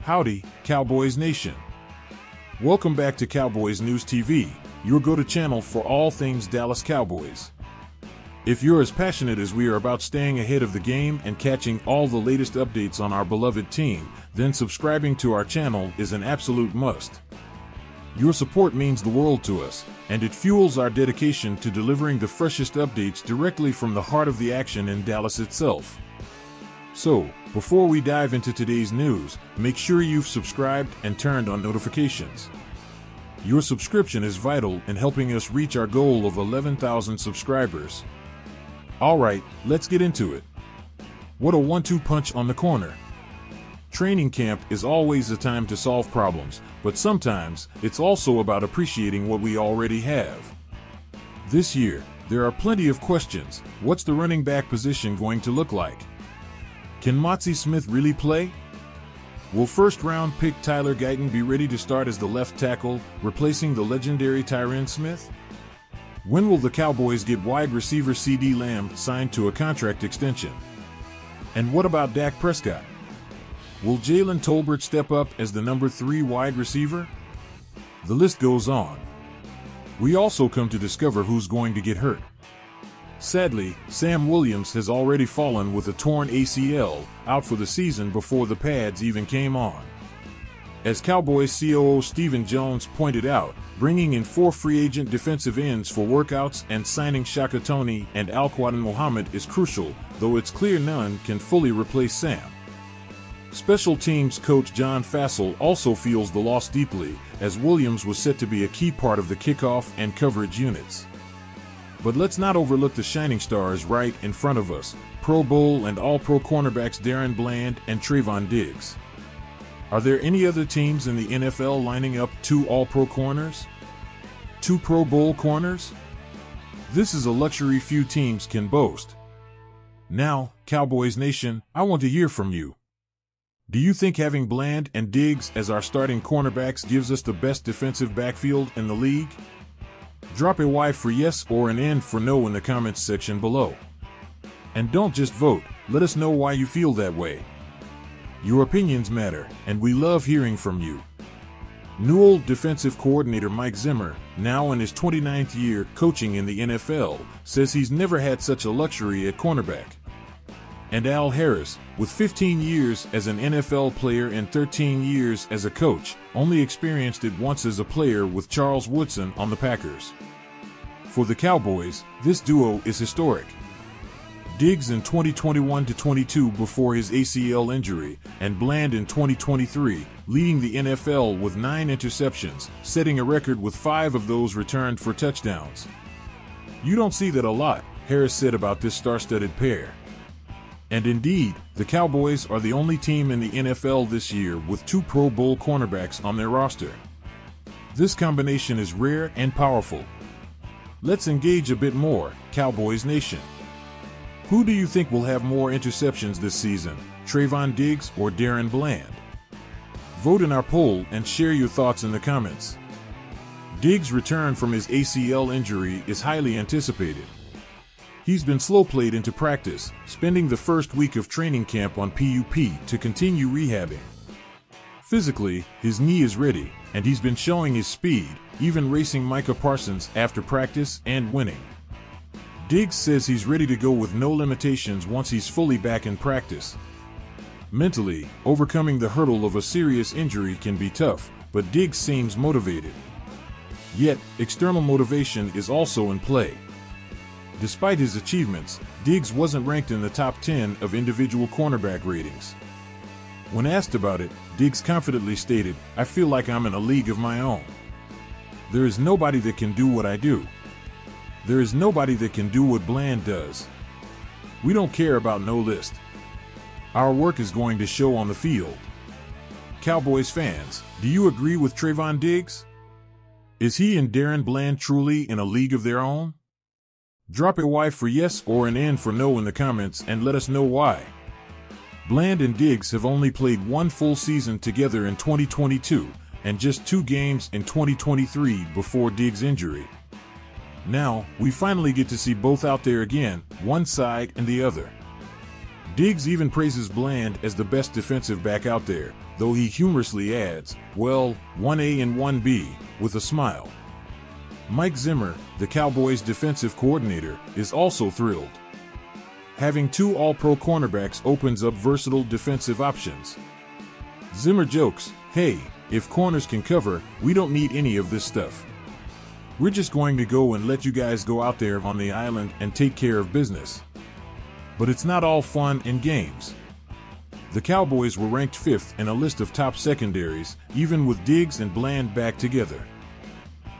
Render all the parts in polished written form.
Howdy, Cowboys Nation. Welcome back to Cowboys News TV, your go-to channel for all things Dallas Cowboys. If you're as passionate as we are about staying ahead of the game and catching all the latest updates on our beloved team, then subscribing to our channel is an absolute must. Your support means the world to us, and it fuels our dedication to delivering the freshest updates directly from the heart of the action in Dallas itself. So, before we dive into today's news, make sure you've subscribed and turned on notifications. Your subscription is vital in helping us reach our goal of 11,000 subscribers. Alright, let's get into it. What a 1-2 punch on the corner. Training camp is always a time to solve problems, but sometimes it's also about appreciating what we already have. This year, there are plenty of questions. What's the running back position going to look like? Can Motzie Smith really play? Will first-round pick Tyler Guyton be ready to start as the left tackle, replacing the legendary Tyron Smith? When will the Cowboys get wide receiver CeeDee Lamb signed to a contract extension? And what about Dak Prescott? Will Jalen Tolbert step up as the number 3 wide receiver? The list goes on. We also come to discover who's going to get hurt. Sadly, Sam Williams has already fallen with a torn ACL, out for the season before the pads even came on. As Cowboys COO Stephen Jones pointed out, bringing in 4 free agent defensive ends for workouts and signing Shaka Toney and Al-Quadin Muhammad is crucial, though it's clear none can fully replace Sam. Special teams coach John Fassel also feels the loss deeply, as Williams was set to be a key part of the kickoff and coverage units. But let's not overlook the shining stars right in front of us, Pro Bowl and All-Pro cornerbacks Darren Bland and Trevon Diggs. Are there any other teams in the NFL lining up 2 All-Pro corners? 2 Pro Bowl corners? This is a luxury few teams can boast. Now, Cowboys Nation, I want to hear from you. Do you think having Bland and Diggs as our starting cornerbacks gives us the best defensive backfield in the league? Drop a Y for yes or an N for no in the comments section below. And don't just vote, let us know why you feel that way. Your opinions matter, and we love hearing from you. Newell defensive coordinator Mike Zimmer, now in his 29th year coaching in the NFL, says he's never had such a luxury at cornerback. And Al Harris, with 15 years as an NFL player and 13 years as a coach, only experienced it once as a player with Charles Woodson on the Packers. For the Cowboys, this duo is historic. Diggs in 2021-22 before his ACL injury, and Bland in 2023, leading the NFL with 9 interceptions, setting a record with 5 of those returned for touchdowns. You don't see that a lot, Harris said about this star-studded pair. And indeed, the Cowboys are the only team in the NFL this year with 2 Pro Bowl cornerbacks on their roster. This combination is rare and powerful. Let's engage a bit more, Cowboys Nation. Who do you think will have more interceptions this season, Trevon Diggs or Darren Bland? Vote in our poll and share your thoughts in the comments. Diggs' return from his ACL injury is highly anticipated. He's been slow-played into practice, spending the first week of training camp on PUP to continue rehabbing. Physically, his knee is ready, and he's been showing his speed, even racing Micah Parsons after practice and winning. Diggs says he's ready to go with no limitations once he's fully back in practice. Mentally, overcoming the hurdle of a serious injury can be tough, but Diggs seems motivated. Yet, external motivation is also in play. Despite his achievements, Diggs wasn't ranked in the top 10 of individual cornerback ratings. When asked about it, Diggs confidently stated, "I feel like I'm in a league of my own. There is nobody that can do what I do. There is nobody that can do what Bland does. We don't care about no list. Our work is going to show on the field." Cowboys fans, do you agree with Trevon Diggs? Is he and Darren Bland truly in a league of their own? Drop a Y for yes or an N for no in the comments and let us know why. Bland and Diggs have only played 1 full season together in 2022 and just 2 games in 2023 before Diggs' injury. Now, we finally get to see both out there again, one side and the other. Diggs even praises Bland as the best defensive back out there, though he humorously adds, well, 1A and 1B, with a smile. Mike Zimmer, the Cowboys defensive coordinator, is also thrilled. Having two All-Pro cornerbacks opens up versatile defensive options. Zimmer jokes, hey, if corners can cover, we don't need any of this stuff. We're just going to go and let you guys go out there on the island and take care of business. But it's not all fun and games. The Cowboys were ranked 5th in a list of top secondaries, even with Diggs and Bland back together.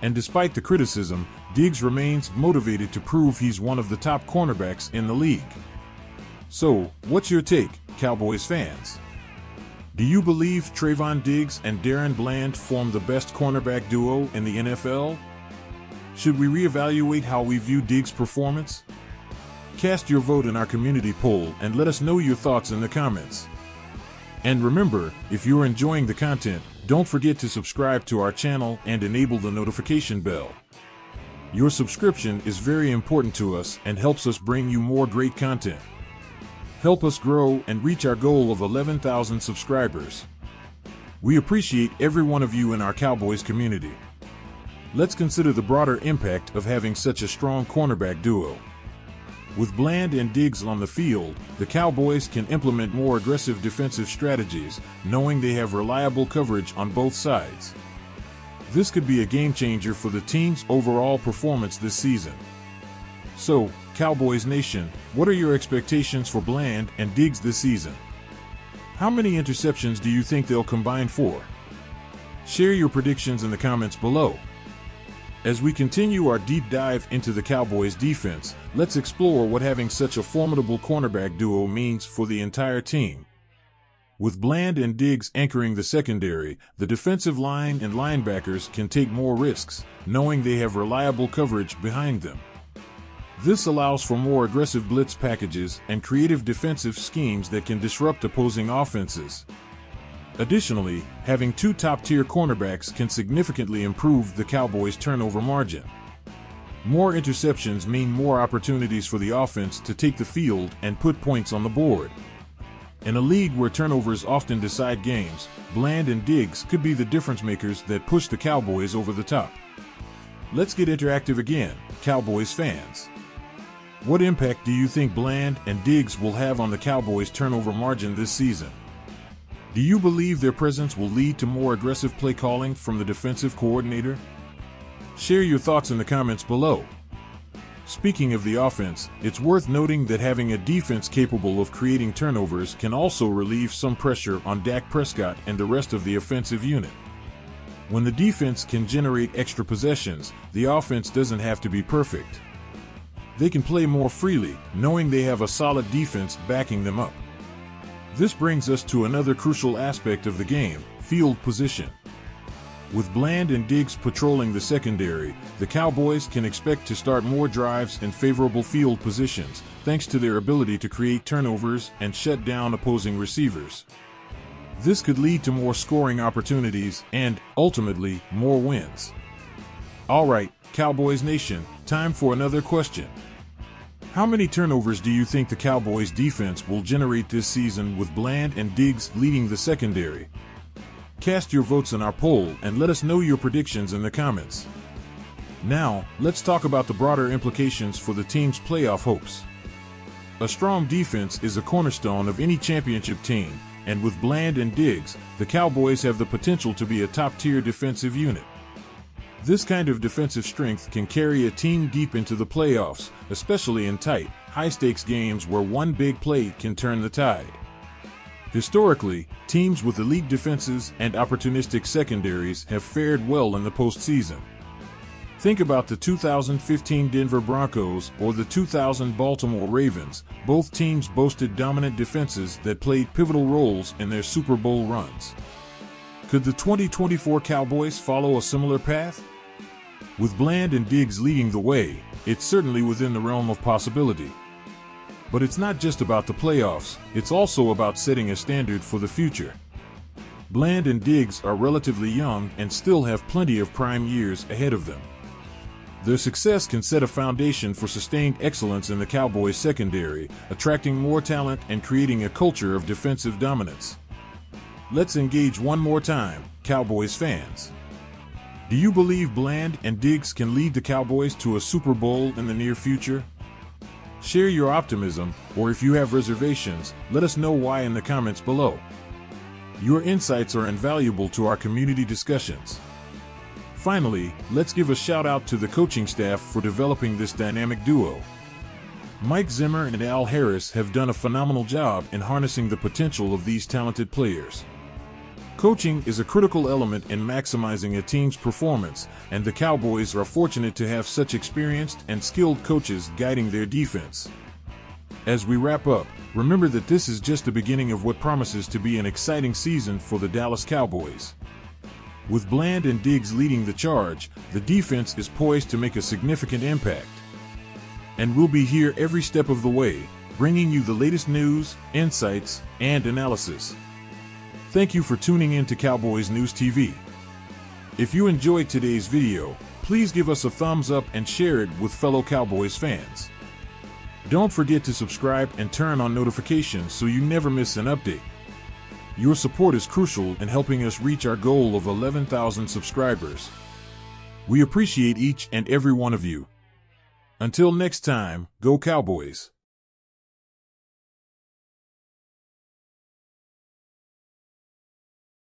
And despite the criticism, Diggs remains motivated to prove he's one of the top cornerbacks in the league. So, what's your take, Cowboys fans? Do you believe Trayvon Diggs and Darren Bland form the best cornerback duo in the NFL? Should we reevaluate how we view Diggs' performance? Cast your vote in our community poll and let us know your thoughts in the comments. And remember, if you're enjoying the content, don't forget to subscribe to our channel and enable the notification bell. Your subscription is very important to us and helps us bring you more great content. Help us grow and reach our goal of 11,000 subscribers. We appreciate every one of you in our Cowboys community. Let's consider the broader impact of having such a strong cornerback duo. With Bland and Diggs on the field, the Cowboys can implement more aggressive defensive strategies, knowing they have reliable coverage on both sides. This could be a game changer for the team's overall performance this season. So, Cowboys Nation, what are your expectations for Bland and Diggs this season? How many interceptions do you think they'll combine for? Share your predictions in the comments below. As we continue our deep dive into the Cowboys defense, let's explore what having such a formidable cornerback duo means for the entire team. With Bland and Diggs anchoring the secondary, the defensive line and linebackers can take more risks, knowing they have reliable coverage behind them. This allows for more aggressive blitz packages and creative defensive schemes that can disrupt opposing offenses. Additionally, having two top-tier cornerbacks can significantly improve the Cowboys' turnover margin. More interceptions mean more opportunities for the offense to take the field and put points on the board. In a league where turnovers often decide games, Bland and Diggs could be the difference makers that push the Cowboys over the top. Let's get interactive again, Cowboys fans. What impact do you think Bland and Diggs will have on the Cowboys' turnover margin this season? Do you believe their presence will lead to more aggressive play calling from the defensive coordinator? Share your thoughts in the comments below. Speaking of the offense, it's worth noting that having a defense capable of creating turnovers can also relieve some pressure on Dak Prescott and the rest of the offensive unit. When the defense can generate extra possessions, the offense doesn't have to be perfect. They can play more freely, knowing they have a solid defense backing them up. This brings us to another crucial aspect of the game, field position. With Bland and Diggs patrolling the secondary, the Cowboys can expect to start more drives in favorable field positions, thanks to their ability to create turnovers and shut down opposing receivers. This could lead to more scoring opportunities and, ultimately, more wins. Alright, Cowboys Nation, time for another question. How many turnovers do you think the Cowboys defense will generate this season with Bland and Diggs leading the secondary? Cast your votes in our poll and let us know your predictions in the comments. Now, let's talk about the broader implications for the team's playoff hopes. A strong defense is a cornerstone of any championship team, and with Bland and Diggs, the Cowboys have the potential to be a top-tier defensive unit. This kind of defensive strength can carry a team deep into the playoffs, especially in tight, high-stakes games where one big play can turn the tide. Historically, teams with elite defenses and opportunistic secondaries have fared well in the postseason. Think about the 2015 Denver Broncos or the 2000 Baltimore Ravens. Both teams boasted dominant defenses that played pivotal roles in their Super Bowl runs. Could the 2024 Cowboys follow a similar path? With Bland and Diggs leading the way, it's certainly within the realm of possibility. But it's not just about the playoffs, it's also about setting a standard for the future. Bland and Diggs are relatively young and still have plenty of prime years ahead of them. Their success can set a foundation for sustained excellence in the Cowboys secondary, attracting more talent and creating a culture of defensive dominance. Let's engage one more time, Cowboys fans. Do you believe Bland and Diggs can lead the Cowboys to a Super Bowl in the near future? Share your optimism, or if you have reservations, let us know why in the comments below. Your insights are invaluable to our community discussions. Finally, let's give a shout out to the coaching staff for developing this dynamic duo. Mike Zimmer and Al Harris have done a phenomenal job in harnessing the potential of these talented players. Coaching is a critical element in maximizing a team's performance, and the Cowboys are fortunate to have such experienced and skilled coaches guiding their defense. As we wrap up, remember that this is just the beginning of what promises to be an exciting season for the Dallas Cowboys. With Bland and Diggs leading the charge, the defense is poised to make a significant impact. And we'll be here every step of the way, bringing you the latest news, insights, and analysis. Thank you for tuning in to Cowboys News TV. If you enjoyed today's video, please give us a thumbs up and share it with fellow Cowboys fans. Don't forget to subscribe and turn on notifications so you never miss an update. Your support is crucial in helping us reach our goal of 11,000 subscribers. We appreciate each and every one of you. Until next time, go Cowboys!